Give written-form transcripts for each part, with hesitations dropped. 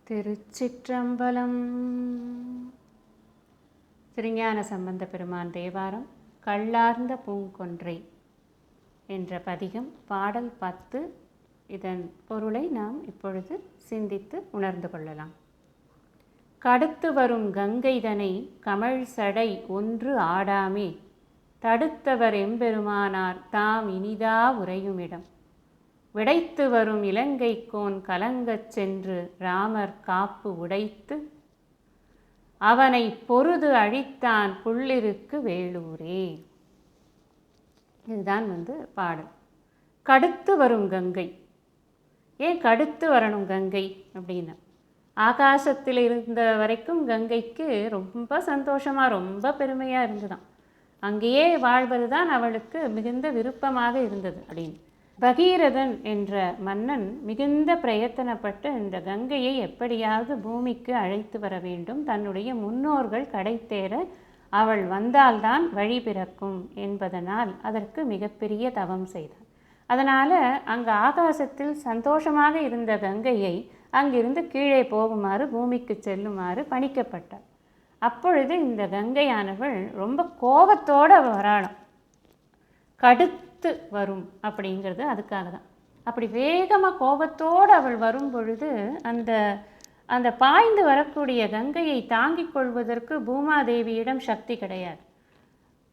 திருச்சிற்றம்பலம். திருஞான சம்பந்த பெருமான் தேவாரம் கள்ளார்ந்த பூங்கொன்றை என்ற பதிகம் பாடல் 10. இதன் பொருளை நாம் இப்பொழுது சிந்தித்து உணர்ந்து கொள்ளலாம். கடுத்து வரும் கங்கைதனை கமழ் சடை ஒன்று ஆடாமே தடுத்தவர் எம்பெருமானார் தாம் இனிதா உறையுமிடம். விடைத்து வரும் இலங்கைக்கோன் கலங்கச் சென்று ராமர் காப்பு உடைத்து அவனை பொருது அழித்தான் புள்ளிருக்கு வேளூரே. இதுதான் பாடல். கடுத்து வரும் கங்கை. ஏன் கடுத்து வரணும் கங்கை அப்படின்னா, ஆகாசத்தில் இருந்த வரைக்கும் கங்கைக்கு ரொம்ப சந்தோஷமாக ரொம்ப பெருமையாக இருந்துதான். அங்கேயே வாழ்வது தான் அவளுக்கு மிகுந்த விருப்பமாக இருந்தது அப்படின்னு. பகீரதன் என்ற மன்னன் மிகுந்த பிரயத்தனப்பட்டு இந்த கங்கையை எப்படியாவது பூமிக்கு அழைத்து வர வேண்டும், தன்னுடைய முன்னோர்கள் கடைத்தேற அவள் வந்தால்தான் வழி பிறக்கும் என்பதனால் அதற்கு மிகப்பெரிய தவம் செய்தார். அதனால் அங்கு ஆகாசத்தில் சந்தோஷமாக இருந்த கங்கையை அங்கிருந்து கீழே போகுமாறு பூமிக்கு செல்லுமாறு பணிக்கப்பட்டார். அப்பொழுது இந்த கங்கையானவள் ரொம்ப கோபத்தோடு அவள் வராளாம். கடுத்து வரும் அப்படிங்கிறது அதுக்காக தான். அப்படி வேகமாக கோபத்தோடு அவள் வரும் பொழுது அந்த பாய்ந்து வரக்கூடிய கங்கையை தாங்கிக் கொள்வதற்கு பூமாதேவியிடம் சக்தி கிடையாது.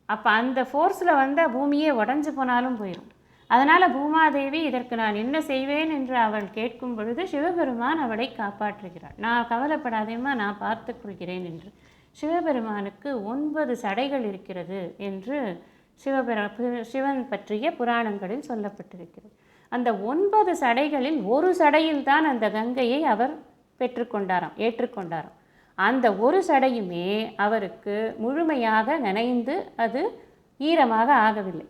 அப்போ அந்த ஃபோர்ஸில் வந்தால் பூமியே உடஞ்சி போனாலும் போயிடும். அதனால் பூமாதேவி இதற்கு நான் என்ன செய்வேன் என்று அவள் கேட்கும் பொழுது சிவபெருமான் அவளை காப்பாற்றுகிறாள். நான் கவலைப்படாதேம்மா, நான் பார்த்து கொள்கிறேன் என்று. சிவபெருமானுக்கு 9 சடைகள் இருக்கிறது என்று சிவன் பற்றிய புராணங்களில் சொல்லப்பட்டிருக்கிறது. அந்த 9 சடைகளில் ஒரு சடையில் தான் அந்த கங்கையை அவர் ஏற்றுக்கொண்டாராம். அந்த ஒரு சடையுமே அவருக்கு முழுமையாக நனைந்து அது ஈரமாக ஆகவில்லை.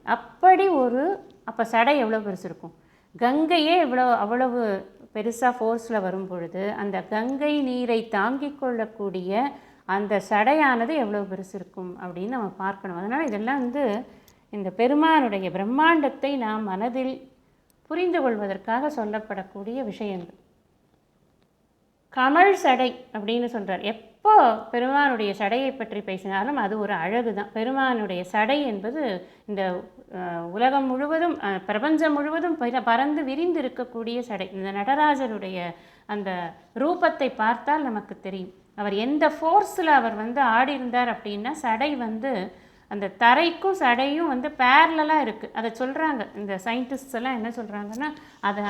அப்போ சடை எவ்வளோ பெருசு இருக்கும்? கங்கையே அவ்வளவு பெருசாக ஃபோர்ஸில் வரும் பொழுது அந்த கங்கை நீரை தாங்கிக் கொள்ளக்கூடிய அந்த சடையானது எவ்வளோ பெருசு இருக்கும் அப்படின்னு நம்ம பார்க்கணும். அதனால் இதெல்லாம் இந்த பெருமானுடைய பிரம்மாண்டத்தை நாம் மனதில் புரிந்து கொள்வதற்காக சொல்லப்படக்கூடிய விஷயங்கள். கமழ் சடை அப்படின்னு சொல்கிறார். எப்போ பெருமானுடைய சடையை பற்றி பேசினாலும் அது ஒரு அழகு தான். பெருமானுடைய சடை என்பது இந்த உலகம் முழுவதும் பிரபஞ்சம் முழுவதும் பறந்து விரிந்து இருக்கக்கூடிய சடை. இந்த நடராஜருடைய அந்த ரூபத்தை பார்த்தால் நமக்கு தெரியும் அவர் எந்த ஃபோர்ஸில் அவர் ஆடி இருந்தார் அப்படின்னா, சடை அந்த தரைக்கும் சடையும் பேரலாக இருக்குது. அதை சொல்கிறாங்க இந்த சயின்டிஸ்ட்ஸ் எல்லாம். என்ன சொல்கிறாங்கன்னா,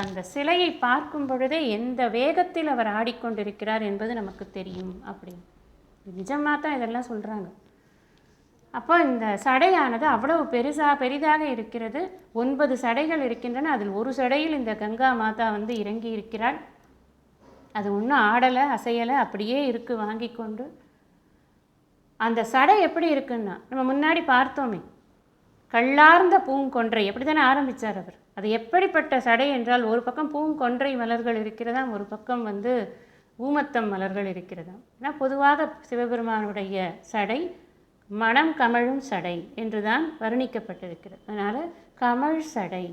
அந்த சிலையை பார்க்கும் பொழுதே எந்த வேகத்தில் அவர் ஆடிக்கொண்டிருக்கிறார் என்பது நமக்கு தெரியும் அப்படின்னு. நிஜமாக தான் இதெல்லாம் சொல்கிறாங்க. அப்போ இந்த சடையானது அவ்வளவு பெரிதாக இருக்கிறது. 9 சடைகள் இருக்கின்றன. அதில் ஒரு சடையில் இந்த கங்கா மாதா இறங்கி இருக்கிறாள். அது ஒன்றும் ஆடலை அசையலை, அப்படியே இருக்குது வாங்கி கொண்டு. அந்த சடை எப்படி இருக்குன்னா, நம்ம முன்னாடி பார்த்தோமே, கள்ளார்ந்த பூங்கொன்றை எப்படி தானே ஆரம்பித்தார் அவர். அது எப்படிப்பட்ட சடை என்றால், ஒரு பக்கம் பூங்கொன்றை மலர்கள் இருக்கிறதாம், ஒரு பக்கம் ஊமத்தம் மலர்கள் இருக்கிறதாம். ஏன்னா பொதுவாக சிவபெருமானுடைய சடை மணம் கமழும் சடை என்று தான் வர்ணிக்கப்பட்டிருக்கிறது. அதனால் கமழ் சடை,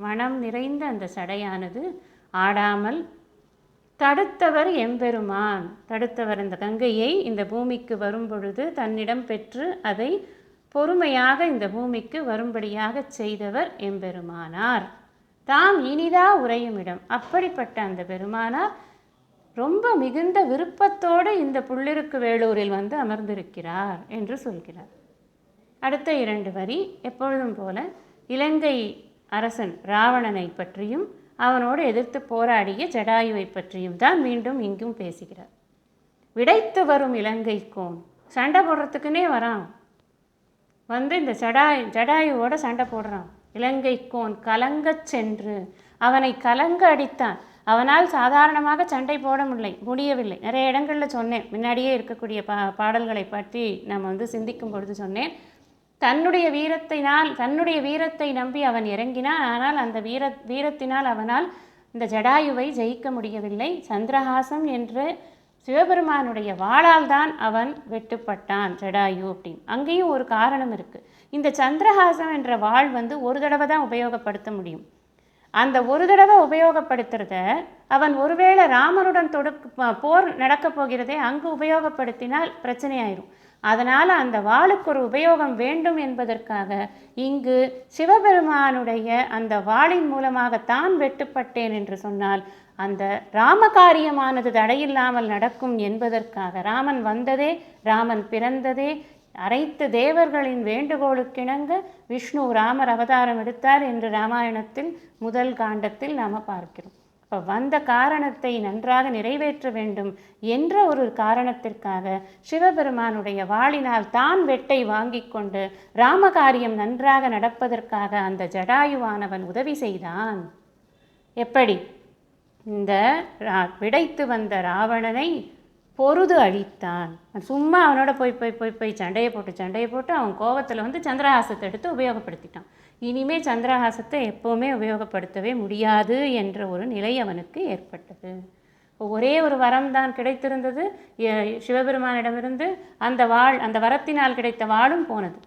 மனம் நிறைந்த அந்த சடையானது ஆடாமல் தடுத்தவர் எம்பெருமான். தடுத்தவர் இந்த கங்கையை இந்த பூமிக்கு வரும் பொழுது தன்னிடம் பெற்று அதை பொறுமையாக இந்த பூமிக்கு வரும்படியாக செய்தவர் எம்பெருமானார். தாம் இனிதா உறையுமிடம். அப்படிப்பட்ட அந்த பெருமானார் ரொம்ப மிகுந்த விருப்பத்தோடு இந்த புள்ளிருக்கு வேளூரில் அமர்ந்திருக்கிறார் என்று சொல்கிறார். அடுத்த 2 வரி எப்பொழுதும் போல இலங்கை அரசன் ராவணனை பற்றியும் அவனோடு எதிர்த்து போராடிய ஜடாயுவை பற்றியும் தான் மீண்டும் இங்கும் பேசுகிறார். விடைத்து வரும் இலங்கைக்கோன், சண்டை போடுறதுக்குன்னே வரான். இந்த ஜடாயுவோட சண்டை போடுறான். இலங்கைக்கோன் கலங்கச் சென்று அவனை கலங்க அடித்தான். அவனால் சாதாரணமாக சண்டை போட முடியவில்லை. நிறைய இடங்களில் சொன்னேன், முன்னாடியே இருக்கக்கூடிய பாடல்களை பற்றி நம்ம சிந்திக்கும் பொழுது சொன்னேன். தன்னுடைய வீரத்தை நம்பி அவன் இறங்கினான். ஆனால் அந்த வீரத்தினால் அவனால் இந்த ஜடாயுவை ஜெயிக்க முடியவில்லை. சந்திரஹாசம் என்று சிவபெருமானுடைய வாளால் தான் அவன் வெட்டுப்பட்டான் ஜடாயு அப்படின்னு. அங்கேயும் ஒரு காரணம் இருக்குது. இந்த சந்திரஹாசம் என்ற வாள் ஒரு தடவை தான் உபயோகப்படுத்த முடியும். அந்த ஒரு தடவை உபயோகப்படுத்துறத அவன் ஒருவேளை ராமனுடன் போர் நடக்கப் போகிறதே அங்கு உபயோகப்படுத்தினால் பிரச்சனை ஆயிரும். அதனால் அந்த வாளுக்கு ஒரு உபயோகம் வேண்டும் என்பதற்காக இங்கு சிவபெருமானுடைய அந்த வாளின் மூலமாகத்தான் வெட்டுப்பட்டேன் என்று சொன்னால் அந்த ராமகாரியமானது தடையில்லாமல் நடக்கும் என்பதற்காக ராமன் வந்ததே, ராமன் பிறந்ததே, அனைத்து தேவர்களின் வேண்டுகோளுக்கிணங்க விஷ்ணு ராமர் அவதாரம் எடுத்தார் என்று ராமாயணத்தில் முதல் காண்டத்தில் நாம் பார்க்கிறோம். இப்போ வந்த காரணத்தை நன்றாக நிறைவேற்ற வேண்டும் என்ற ஒரு காரணத்திற்காக சிவபெருமானுடைய வாளினால் தான் வெட்டை வாங்கி கொண்டு ராமகாரியம் நன்றாக நடப்பதற்காக அந்த ஜடாயுவானவன் உதவி செய்தான். எப்படி? இந்த விடைத்து வந்த ராவணனை பொருது அழித்தான். சும்மா அவனோட போய் சண்டையை போட்டு அவன் கோபத்தில் வந்து சந்திரஹாசத்தை எடுத்து உபயோகப்படுத்திட்டான். இனிமே சந்திரஹாசத்தை எப்போவுமே உபயோகப்படுத்தவே முடியாது என்ற ஒரு நிலை அவனுக்கு ஏற்பட்டது. ஒரே ஒரு வரம் தான் கிடைத்திருந்தது சிவபெருமானிடமிருந்து. அந்த வரத்தினால் கிடைத்த வாளும் போனது.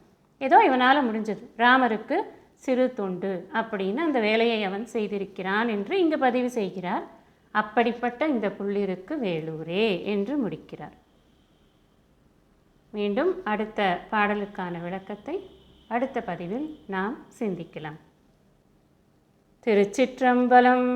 ஏதோ இவனால் முடிஞ்சது. ராமருக்கு சிறு தொண்டு அப்படின்னு அந்த வேலையை அவன் செய்திருக்கிறான் என்று இங்கு பதிவு செய்கிறார். அப்படிப்பட்ட இந்த புள்ளிருக்கு வேலூரே என்று முடிக்கிறார். மீண்டும் அடுத்த பாடலுக்கான விளக்கத்தை அடுத்த பதிவில் நாம் சிந்திக்கலாம். திருச்சிற்றம்பலம்.